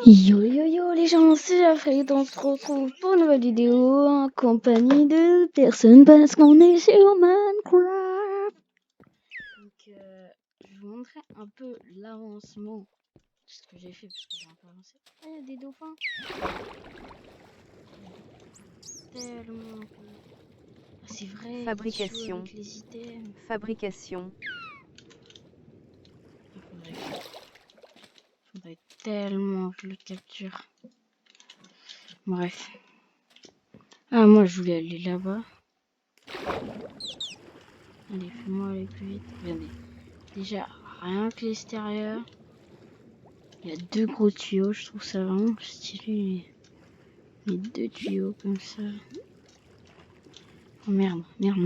Yo yo yo les gens, c'est Jafrey, on se retrouve pour une nouvelle vidéo en compagnie de personnes parce qu'on est sur Minecraft. Donc je vais vous montrer un peu l'avancement de ce que j'ai fait parce que j'ai un peu avancé. Ah, il y a des dauphins. Tellement peu. Ah, c'est vrai, Fabrication. avec les items. Fabrication. Faudrait tellement que je le capture. Bref. Ah, moi je voulais aller là-bas. Allez, fais-moi aller plus vite. Regardez. Déjà, rien que l'extérieur. Il y a deux gros tuyaux, je trouve ça vraiment stylé. Les deux tuyaux comme ça. Oh merde, merde.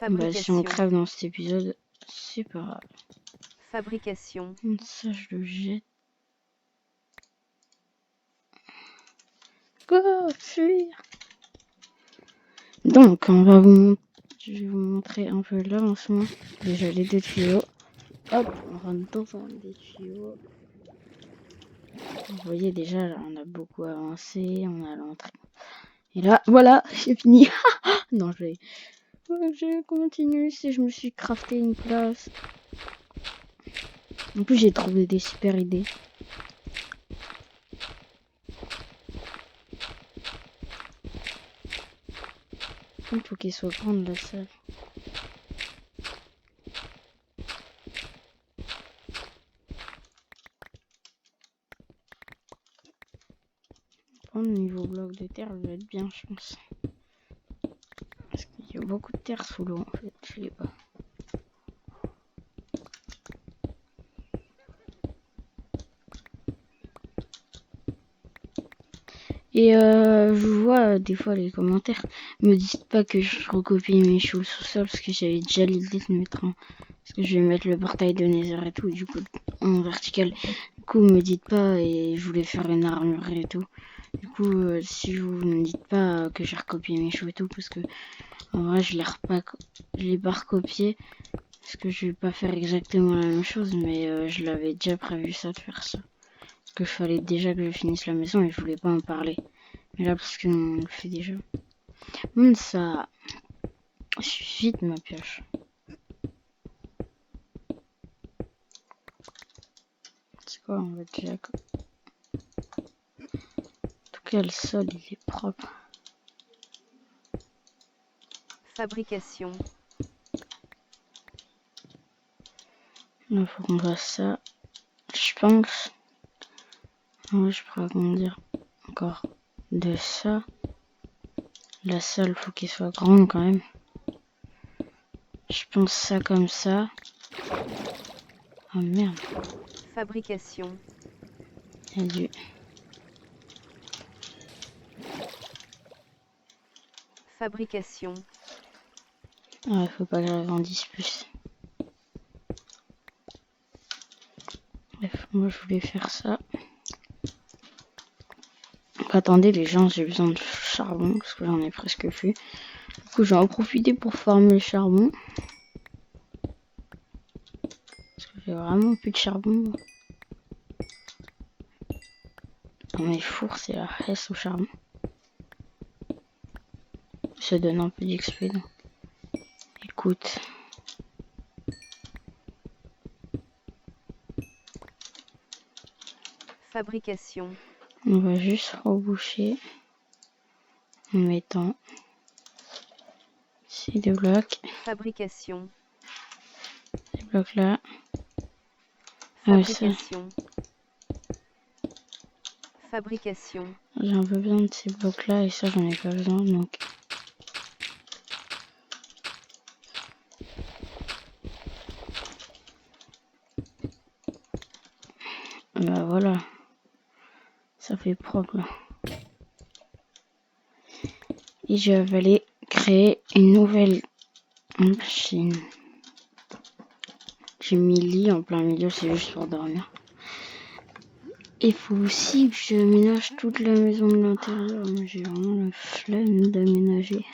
Bah si on Fabrication. crève dans cet épisode, c'est pas grave. Fabrication. Ça je le jette. Go, fuir. Donc je vais vous montrer un peu l'avancement. Déjà les deux tuyaux. Hop, on rentre dans un des tuyaux. Vous voyez déjà là on a beaucoup avancé, on a l'entrée. Et là, voilà, c'est fini. Non, je continue si je me suis crafté une place. En plus, j'ai trouvé des super idées. Il faut qu'elle soit grande la salle. Prendre niveau bloc de terre, ça va être bien, je pense. Parce qu'il y a beaucoup de terre sous l'eau en fait, je sais pas. Et je vois des fois les commentaires, me dites pas que je recopie mes choux au sous-sol parce que j'avais déjà l'idée de mettre un... Parce que je vais mettre le portail de Nether et tout, du coup en vertical. Du coup me dites pas et je voulais faire une armure et tout. Du coup si vous me dites pas que j'ai recopié mes choux et tout, parce que en vrai je l'ai pas recopié. Parce que je vais pas faire exactement la même chose, mais je l'avais déjà prévu ça de faire ça. Parce que fallait déjà que je finisse la maison et je voulais pas en parler. Mais là, parce qu'on le fait déjà. Ça suffit de ma pioche. C'est quoi, on va déjà... En tout cas, le sol, il est propre. Fabrication. Là, faut qu'on fasse ça. Je pense. Ouais, je pourrais agrandir encore de ça. La salle, faut qu'elle soit grande quand même. Je pense ça comme ça. Oh merde. Fabrication. Il y a du... Fabrication. Ouais, faut pas que j'agrandisse plus. Bref, moi je voulais faire ça. Attendez les gens, j'ai besoin de charbon parce que j'en ai presque plus. Du coup, j'en ai profité pour farmer le charbon. Parce que j'ai vraiment plus de charbon. Dans mes fours, c'est la reste au charbon. Ça donne un peu d'XP. Écoute. Fabrication. On va juste reboucher en mettant ces deux blocs. Fabrication. Ces blocs là. Fabrication. Fabrication. J'ai un peu besoin de ces blocs là et ça j'en ai pas besoin donc. Bah voilà. Ça fait propre là. Et je vais aller créer une nouvelle machine. J'ai mis le lit en plein milieu, c'est juste pour dormir. Il faut aussi que je ménage toute la maison de l'intérieur. J'ai vraiment la flemme d'aménager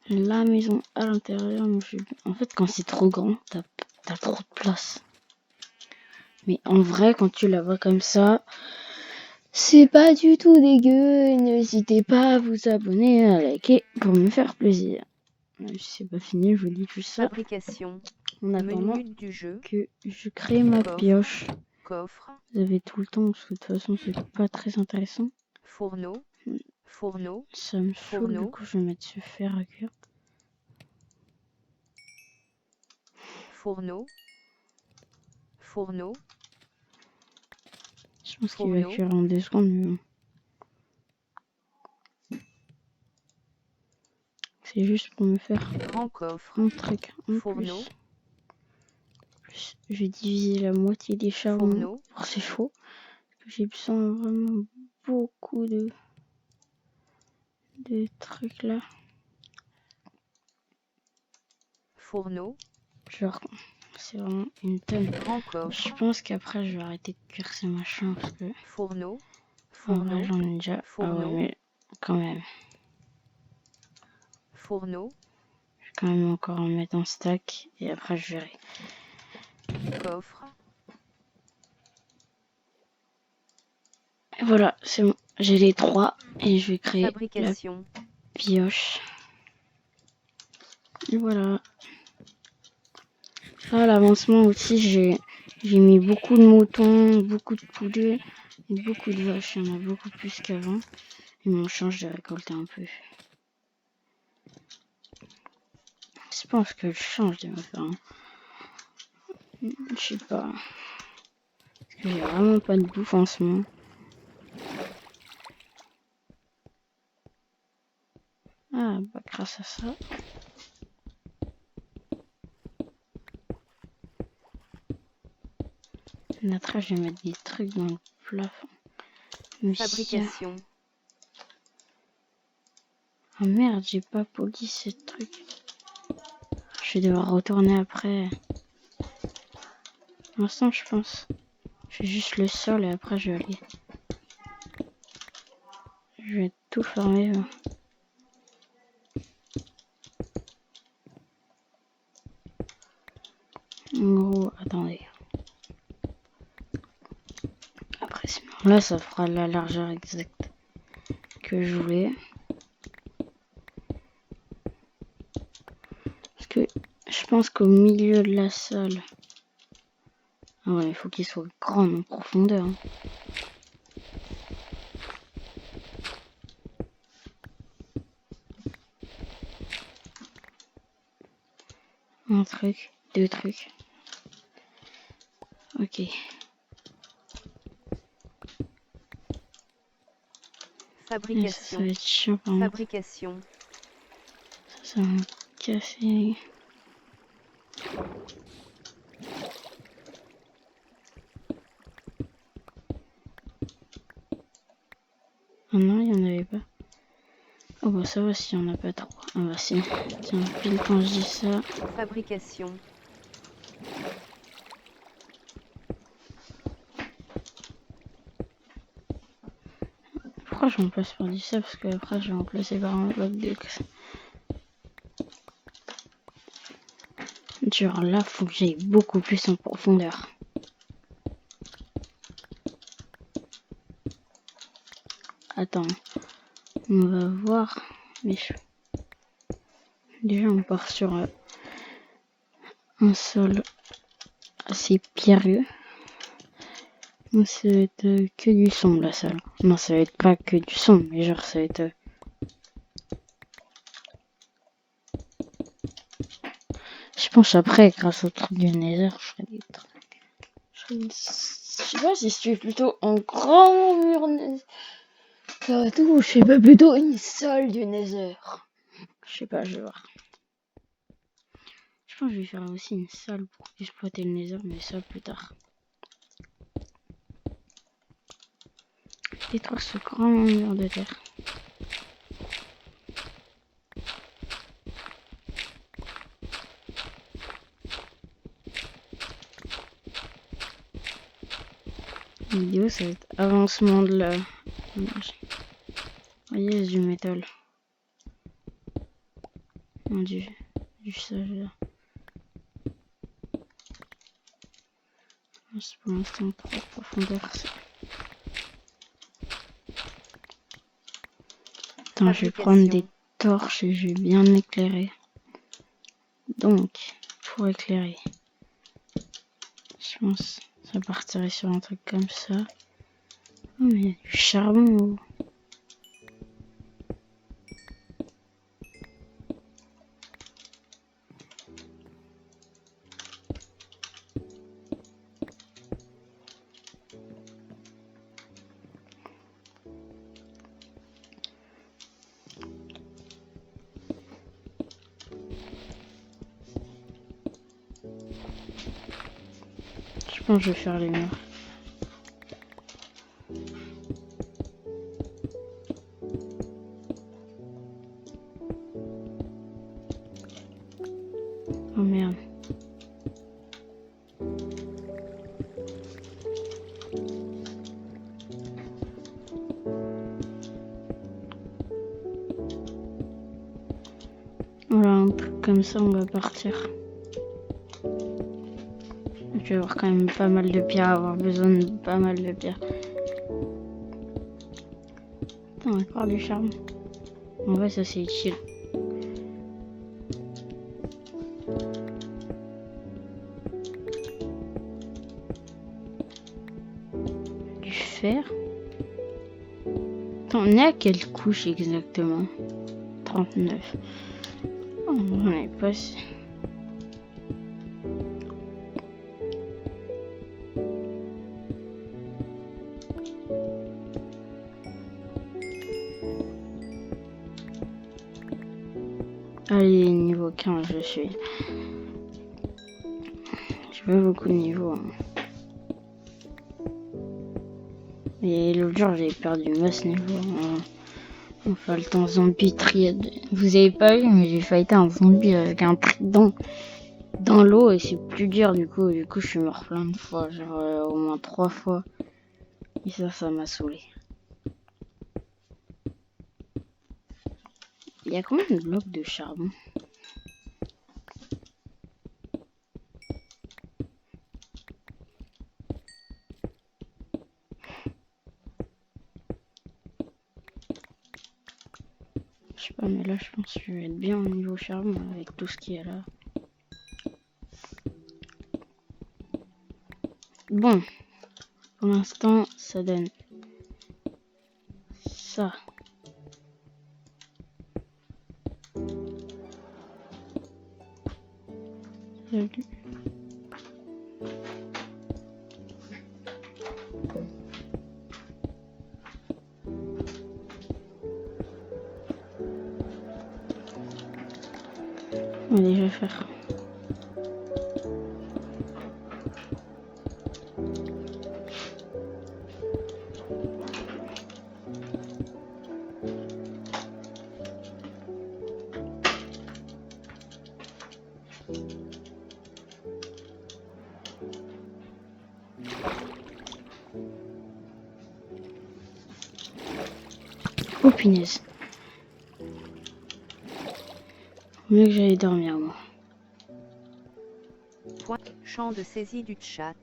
la maison à l'intérieur. En fait, quand c'est trop grand, t'as trop de place. Mais en vrai, quand tu la vois comme ça, c'est pas du tout dégueu. N'hésitez pas à vous abonner, à liker pour me faire plaisir. C'est pas fini, je vous dis tout ça. Fabrication. En attendant Menu du jeu. que je crée ma Coffre. pioche. Coffre. Vous avez tout le temps, parce que de toute façon, c'est pas très intéressant. Fourneau. Fourneau. Ça me saoule, du Fourneau. coup, je vais mettre ce fer à cuire. Fourneau. Fourneau. Je pense qu'il va Fourneau. cuire en 2 secondes, mais bon. C'est juste pour me faire Grand coffre. un truc en Fourneau. plus. Je vais diviser la moitié des charbons Fourneau. pour ces chevaux. Parce que j'ai besoin vraiment beaucoup de trucs là. Fourneau. Genre, c'est vraiment une tonne. Grand coffre. Je pense qu'après, je vais arrêter de cuire ces machins parce que Fourneau. en vrai, Fourneau. j'en ai déjà. Ah ouais, Fourneau. mais quand même. Fourneau. Je vais quand même encore en mettre en stack et après, je verrai. Coffre. Et voilà, c'est bon. J'ai les 3 et je vais créer la Fabrication. pioche. Et voilà. Là, l'avancement aussi, j'ai mis beaucoup de moutons, beaucoup de poulets et beaucoup de vaches. Il y en a beaucoup plus qu'avant. Et mon champ, je l'ai récolté un peu. Je pense que le champ, je devrais faire un... Je sais pas. Parce que j'ai vraiment pas de bouffe en ce moment. Ah, bah grâce à ça. Après, je vais mettre des trucs dans le plafond. Mais Fabrication. ah merde, j'ai pas poli ce truc. Je vais devoir retourner après. Pour l'instant, je pense. Je fais juste le sol et après, je vais aller. Je vais tout fermer. En gros, attendez. Après, là, ça fera la largeur exacte que je voulais. Parce que je pense qu'au milieu de la salle... Ah ouais, il faut qu'il soit grand en profondeur. Hein. Un truc, 2 trucs. Ok. Fabrication. Ça va être chiant par contre. Fabrication. Ça va me casser. Ah non, il n'y en avait pas. Oh bah ça va s'il n'y en a pas trop. Ah bah si. Tiens, pile quand je dis ça. Fabrication. Pourquoi je remplace par du ça? Parce que après je vais remplacer par un bloc de... Genre là, faut que j'aille beaucoup plus en profondeur. Attends. On va voir. Mais déjà, on part sur un sol assez pierreux. Donc, ça va être que du son, la salle. Non, ça va être pas que du son, mais genre, ça va être... Je pense après, grâce au truc du Nether, je ferai des trucs. Je sais pas si je suis plutôt un grand mur Nether ou je fais pas plutôt une salle du Nether. Je sais pas, je vais voir. Je pense que je vais faire aussi une salle pour exploiter le Nether, mais ça plus tard. Détruire ce grand mur de terre. La vidéo, ça va être avancement de la... Voyez, c'est du métal. Non, du sage là. C'est pour l'instant trop profondeur. Attends, je vais prendre des torches et je vais bien éclairer. Donc, pour éclairer, je pense que ça partirait sur un truc comme ça. Oh, mais il y a du charbon. Je pense que je vais faire les murs. Oh merde. Voilà, un truc comme ça, on va partir. Je vais avoir quand même pas mal de pierres, avoir besoin de pas mal de pierres. Attends, encore du charbon. En vrai, ça c'est utile. Du fer. Attends, on est à quelle couche exactement? 39. Oh, on est passé. Allez, niveau 15, je suis. J'ai pas beaucoup de niveau. Hein. Et l'autre jour, j'ai perdu masse niveau. Enfin, le temps zombie triade. Vous avez pas vu, mais j'ai fighté un zombie avec un trident dans l'eau et c'est plus dur du coup. Du coup, je suis mort plein de fois, genre au moins 3 fois. Et ça m'a saoulé. Il y a combien de blocs de charbon? Je sais pas, mais là, je pense que je vais être bien au niveau charbon avec tout ce qu'il y a là. Bon, pour l'instant, ça donne ça. On va déjà faire. Oh punaise. Mieux que j'allais dormir moi. Point. Champ de saisie du chat.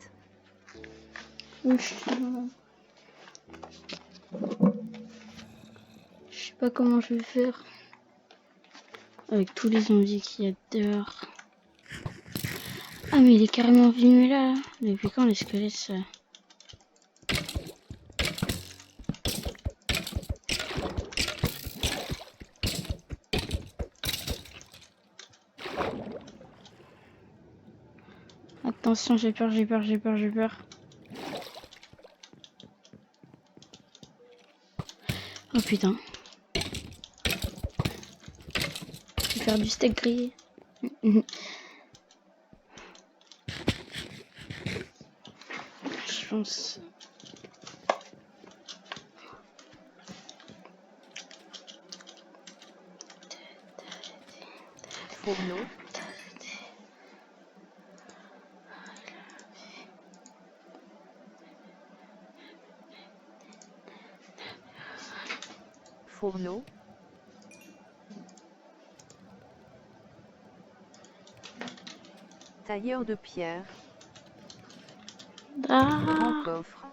Je sais pas comment je vais faire. Avec tous les zombies qu'il y a dehors. Ah mais il est carrément venu là. Depuis quand les squelettes ça? Attention, j'ai peur. Oh putain. Je vais faire du steak grillé. Je pense. Fourneau. Fourneau. Tailleur de pierre. Ah, coffre,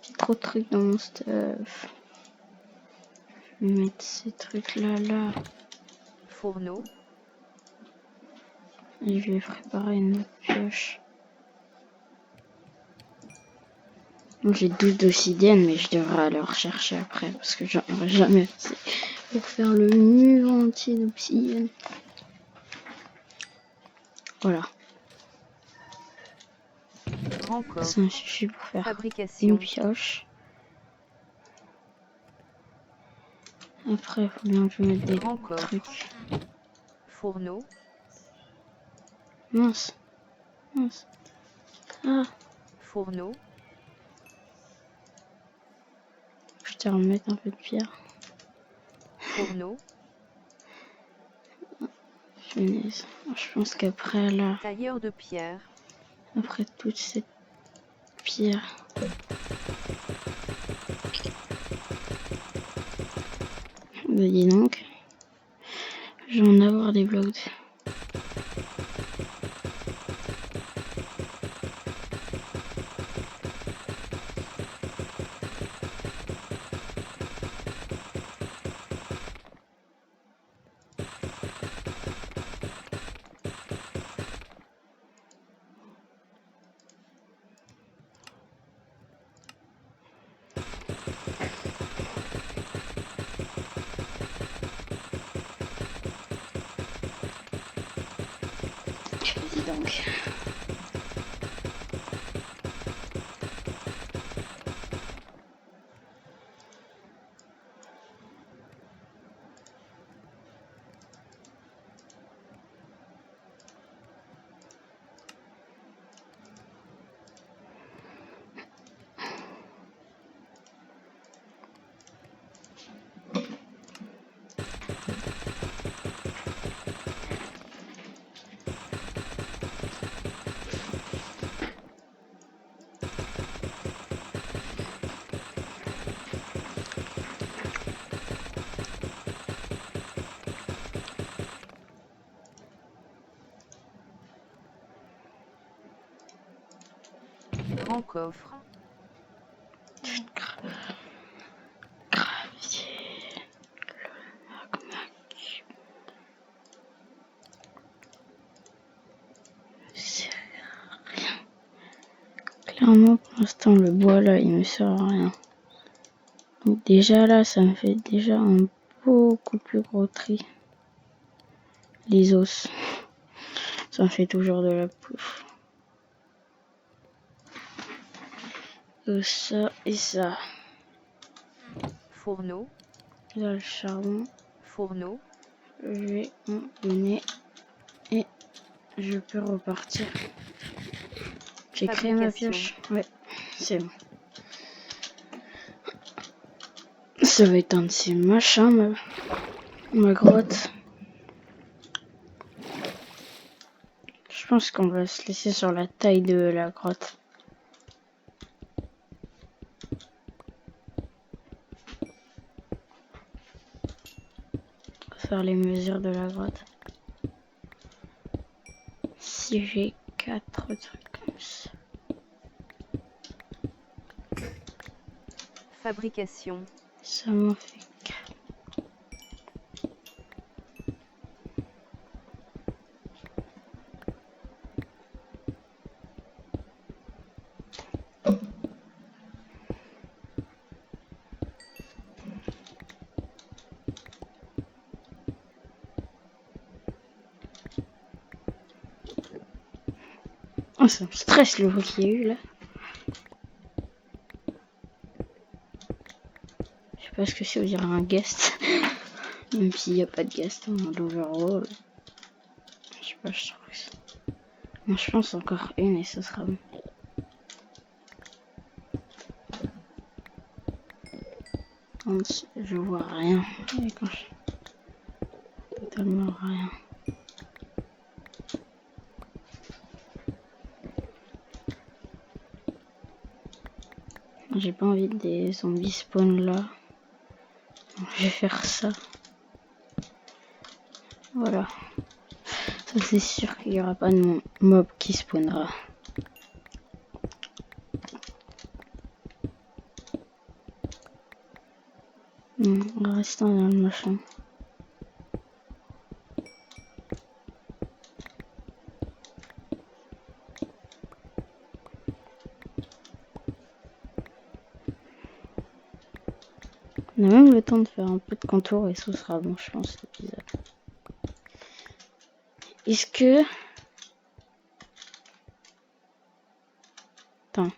j'ai trop de trucs dans mon stuff. Je vais mettre ces trucs là. fourneau, Et je vais préparer une autre pioche. Bon, j'ai 12 d'obsidienne, mais je devrais aller rechercher après parce que j'en aurai jamais assez pour faire le mur entier d'obsidienne. Voilà. grand coffre, Ça me suffit pour faire fabrication, une pioche. Après, il faut bien que je mette des grand coffre, trucs. fourneau, Mince. Ah, fourneau, je te remettre un peu de pierre. fourneau, Punaise. Je pense qu'après là, tailleur de pierre, après toute cette pierre, bah dis donc, je vais en avoir des blocs. Dis donc. grand coffre, Clairement, pour l'instant, le bois là, il me sert à rien. Donc déjà là, ça me fait déjà un beaucoup plus gros tri. Les os, ça me fait toujours de la pouffe. Ça et ça. fourneau, Là, le charbon, fourneau, je vais en donner et je peux repartir. J'ai créé ma fabrication, pioche. Ouais, c'est bon. Ça va être un de ces machins, ma grotte. Je pense qu'on va se laisser sur la taille de la grotte. Faire les mesures de la grotte. Si j'ai 4 trucs comme ça. fabrication, Ça m'en fait 4. Oh, ça me stresse le bruit qu'il y a eu là. Je sais pas ce que c'est, on dirait un guest. Même s'il n'y a pas de guest en mode overall. Je sais pas, je trouve que c'est... Moi, je pense encore une et ce sera bon. Je vois rien. Et quand je... Totalement rien. J'ai pas envie des zombies spawn là. Donc, je vais faire ça. Voilà. Ça c'est sûr qu'il n'y aura pas de mob qui spawnera. On va rester dans le machin. On a même le temps de faire un peu de contour et ce sera bon, je pense, l'épisode. Est-ce que... Attends.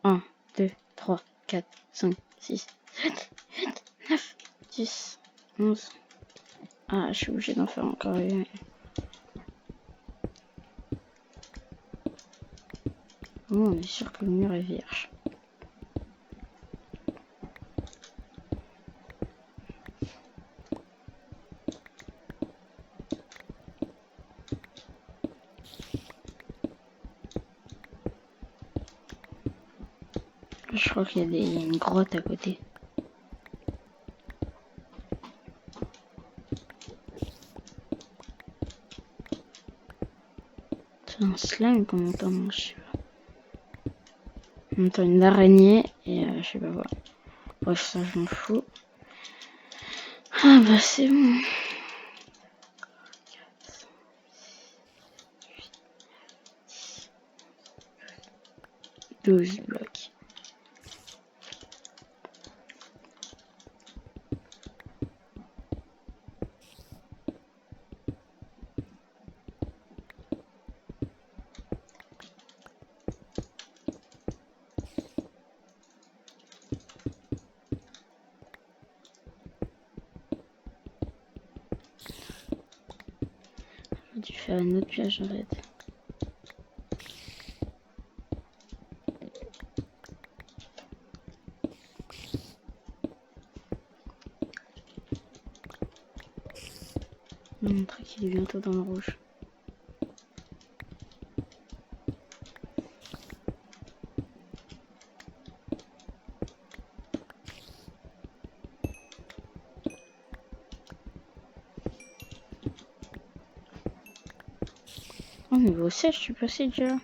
1, 2, 3, 4, 5, 6, 7, 8, 9, 10, 11. Ah, je suis obligée d'en faire encore une. Bon, on est sûr que le mur est vierge. Je crois qu'il y a une grotte à côté. C'est un slime qu'on entend, je sais pas. On entend une araignée et je sais pas quoi. Bref, ça je m'en fous. Ah bah c'est bon. 12 blocs. J'ai dû faire une autre piège en fait. On va montrer qu'il est bientôt dans le rouge. Oh, niveau 16, je suis passé déjà.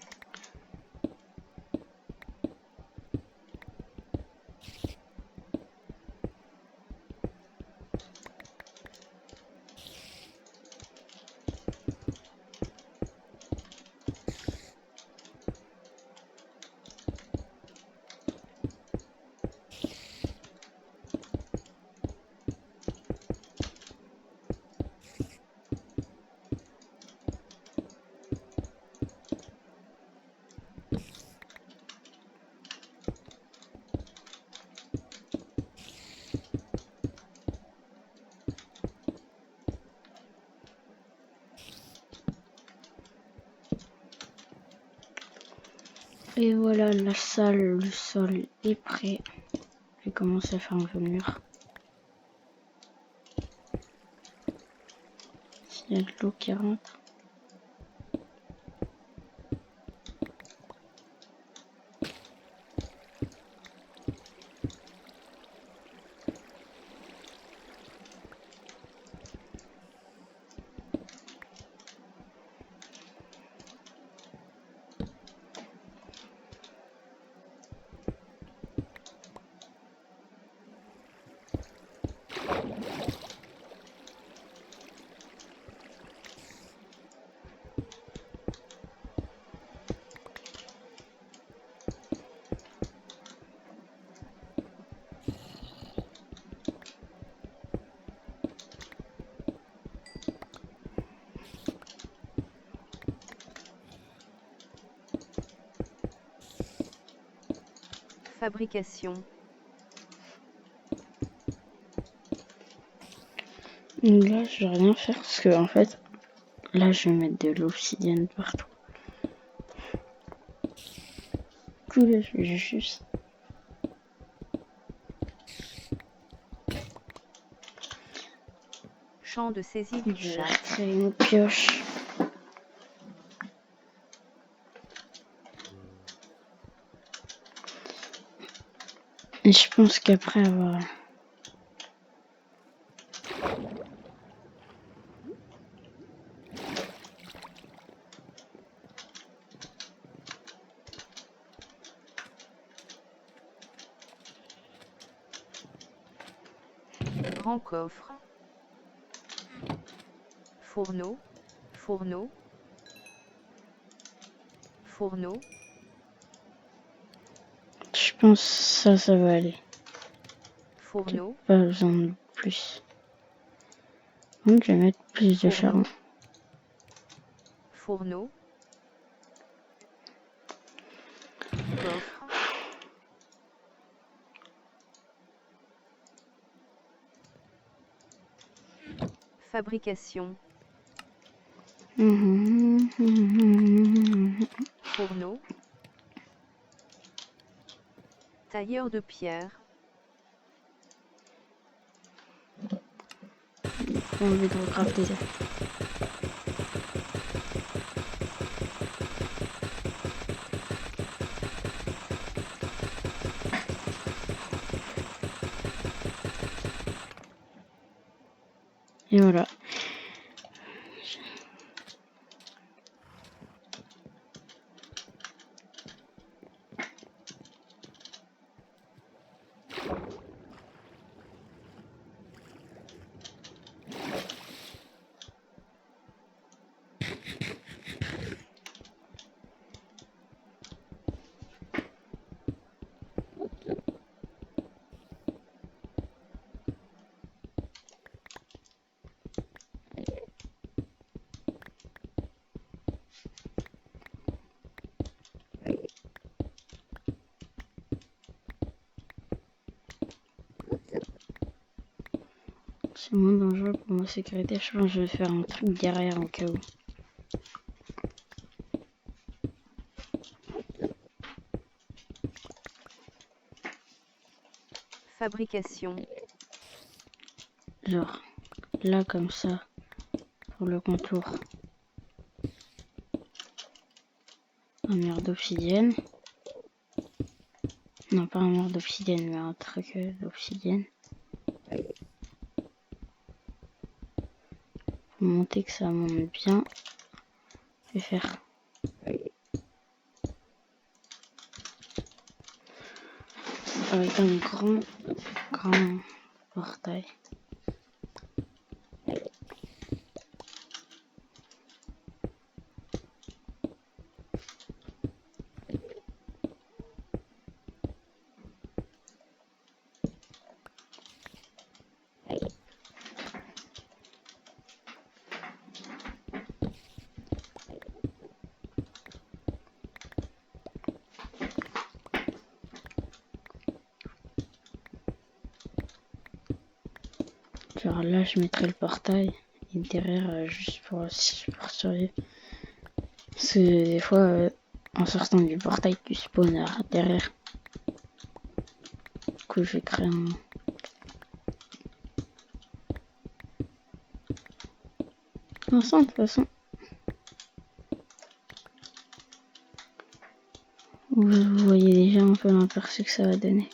Et voilà, la salle, le sol est prêt. Je vais commencer à faire un peu le mur. S'il y a de l'eau qui rentre. Fabrication. Là, je vais rien faire parce que en fait, là, je vais mettre de l'obsidienne partout. Du coup, là, je vais juste Champ de saisie du chat. créer une pioche. Et je pense qu'après avoir... Grand coffre. Fourneau. Fourneau. Fourneau. Je pense que ça va aller. Fourneau. Pas besoin de plus. Donc je vais mettre plus de charbon. Fourneau. Coffre. Fabrication. Fourneau. Tailleur de pierre. J'ai envie de recrafter ça. Et voilà. C'est moins dangereux pour ma sécurité. Je pense que je vais faire un truc derrière en cas où. Fabrication. Genre là comme ça pour le contour. Un mur d'obsidienne. Non, pas un mur d'obsidienne, mais un truc d'obsidienne. Pour monter que ça monte bien. Je vais faire avec un grand portail. Genre là, je mettrai le portail et derrière, juste pour survivre. Parce que des fois, en sortant du portail, tu spawns derrière. Du coup, je vais créer un. Ensemble, de toute façon. Vous voyez déjà un peu l'aperçu que ça va donner.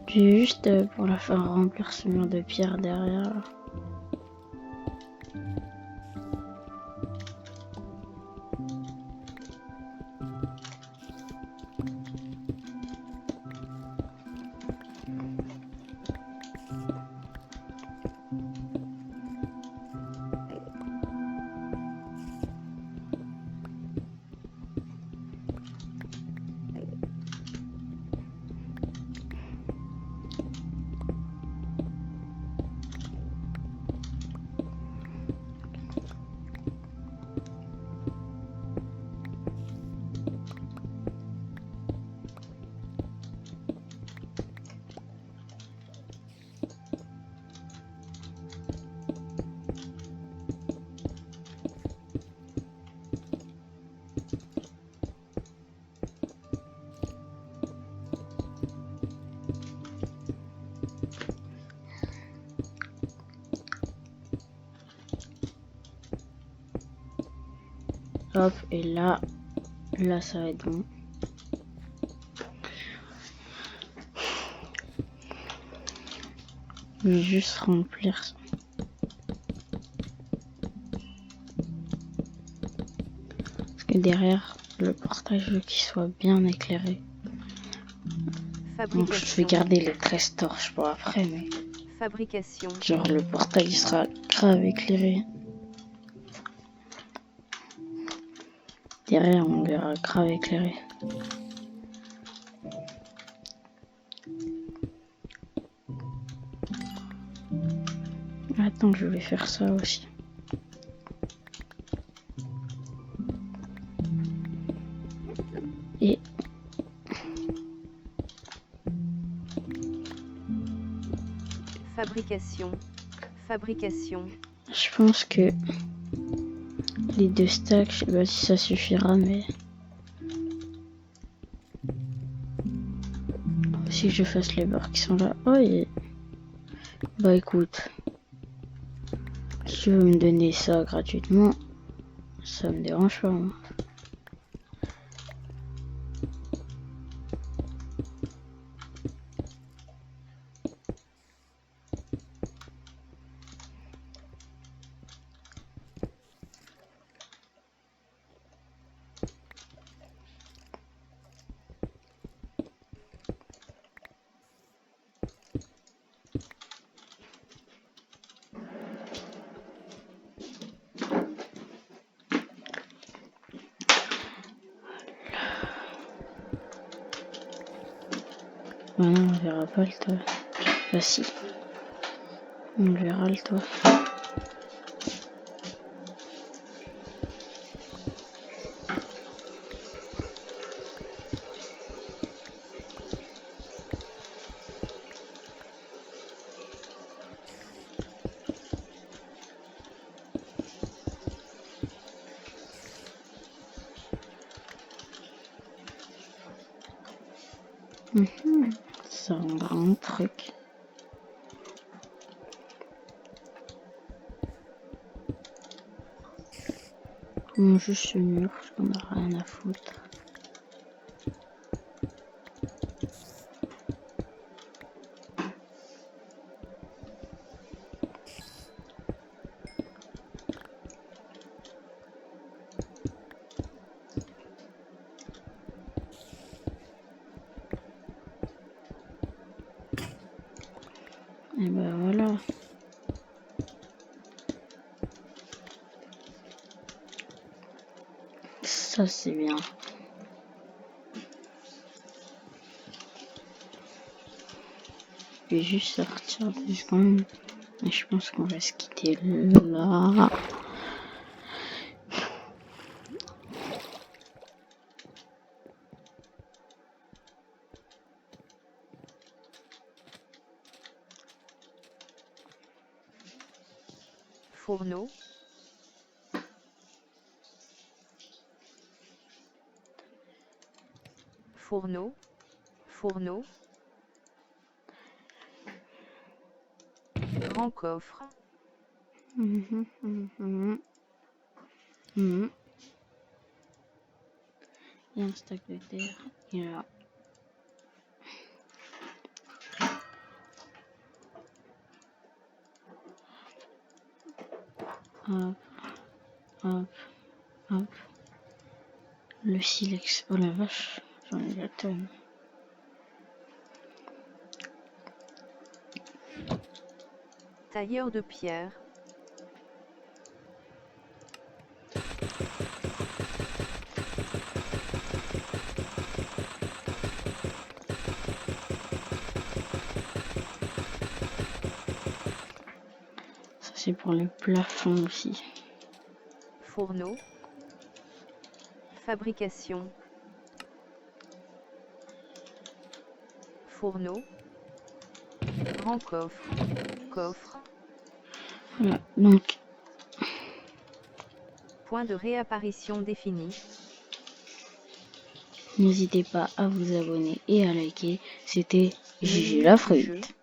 J'ai juste pour la faire remplir ce mur de pierre derrière. Hop, et là ça va être bon. Je vais juste remplir ça. Parce que derrière le portail, je veux qu'il soit bien éclairé. Donc je vais garder les 13 torches pour après, mais Fabrication. genre le portail sera grave éclairé. Derrière on verra grave éclairé. Attends, je vais faire ça aussi. Et Fabrication. Fabrication. je pense que les 2 stacks, je sais pas si ça suffira, mais si je fasse les barres qui sont là. Oh, et bah écoute, si tu veux me donner ça gratuitement, ça me dérange pas, moi. Voilà, on verra pas le toit. Bah si, on verra le toit. Ça rendra un truc. Comment juste ce mur, parce qu'on a rien à foutre. Et ben voilà. Ça c'est bien. Je vais juste sortir 2 secondes. Et je pense qu'on va se quitter là. Fourneau. Fourneau. Fourneau. Grand coffre. Il y a un stack de terre. Et là. Hop, hop, hop. Le silex. Oh la vache, j'en ai la tonne. Tailleur de pierre. Ça c'est pour le plafond aussi. Fourneau. Fabrication. Fourneau. Grand coffre. Coffre. Voilà, donc Point de réapparition défini. n'hésitez pas à vous abonner et à liker. C'était Gigi la Fruite.